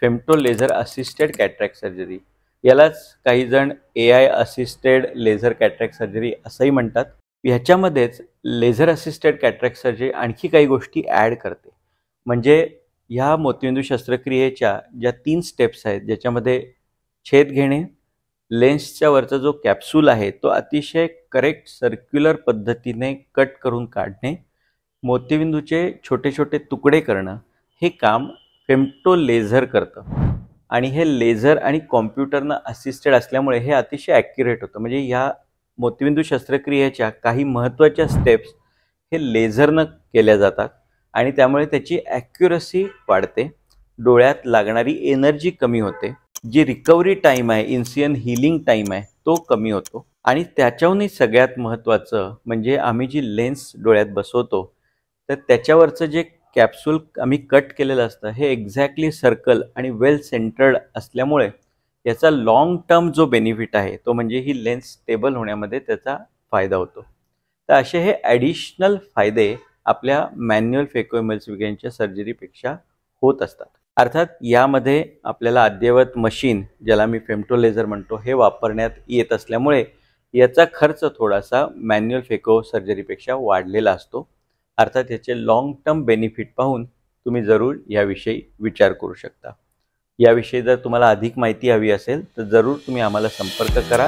Femto laser assisted cataract surgery, यालाच काही जण AI assisted laser cataract surgery असंही म्हणतात. ह्याच्यामध्येच लेझर असिस्टेड कॅटरॅक्ट सर्जरी आणखी काही गोष्टी ॲड करते. म्हणजे ह्या मोतीबिंदू शस्त्रक्रियेच्या ज्या 3 स्टेप्स आहेत, ज्याच्यामध्ये छेद घेणे, लेन्सच्या वरचा जो कॅप्सूल आहे तो अतिशय करेक्ट सर्क्युलर पद्धतीने कट करून काढणे, मोतीबिंदूचे छोटे छोटे तुकडे करणं, हे काम फेमटो लेझर करतं. आणि हे लेझर आणि कॉम्प्युटरनं असिस्टेड असल्यामुळे हे अतिशय ॲक्युरेट होतं. म्हणजे ह्या मोतीबिंदू शस्त्रक्रियेच्या काही महत्त्वाच्या स्टेप्स हे लेझरनं केल्या जातात आणि त्यामुळे त्याची ॲक्युरसी वाढते, डोळ्यात लागणारी एनर्जी कमी होते, जी रिकव्हरी टाईम आहे, इन्सियन हीलिंग टाईम आहे, तो कमी होतो. आणि त्याच्याहूनही सगळ्यात महत्त्वाचं म्हणजे आम्ही जी लेन्स डोळ्यात बसवतो तर त्याच्यावरचं जे कॅप्सूल आम्ही कट केलेलं असतं हे एक्झॅक्टली सर्कल आणि वेल सेंटर्ड असल्यामुळे याचा लॉंग टर्म जो बेनिफिट आहे तो म्हणजे ही लेन्स स्टेबल होण्यामध्ये त्याचा फायदा होतो. तर असे हे ॲडिशनल फायदे आपल्या मॅन्युअल फेकोएमल्सिफिकेशनच्या सर्जरीपेक्षा होत असतात. अर्थात यामध्ये आपल्याला अद्ययावत मशीन, ज्याला मी फेमटो लेझर म्हणतो, हे वापरण्यात येत असल्यामुळे याचा खर्च थोडासा मॅन्युअल फेको सर्जरीपेक्षा वाढलेला असतो. अर्थात याचे लॉंग टर्म बेनिफिट पाहून तुम्ही जरूर याविषयी विचार करू शकता. याविषयी जर तुम्हाला अधिक माहिती हवी असेल तर जरूर तुम्ही आम्हाला संपर्क करा.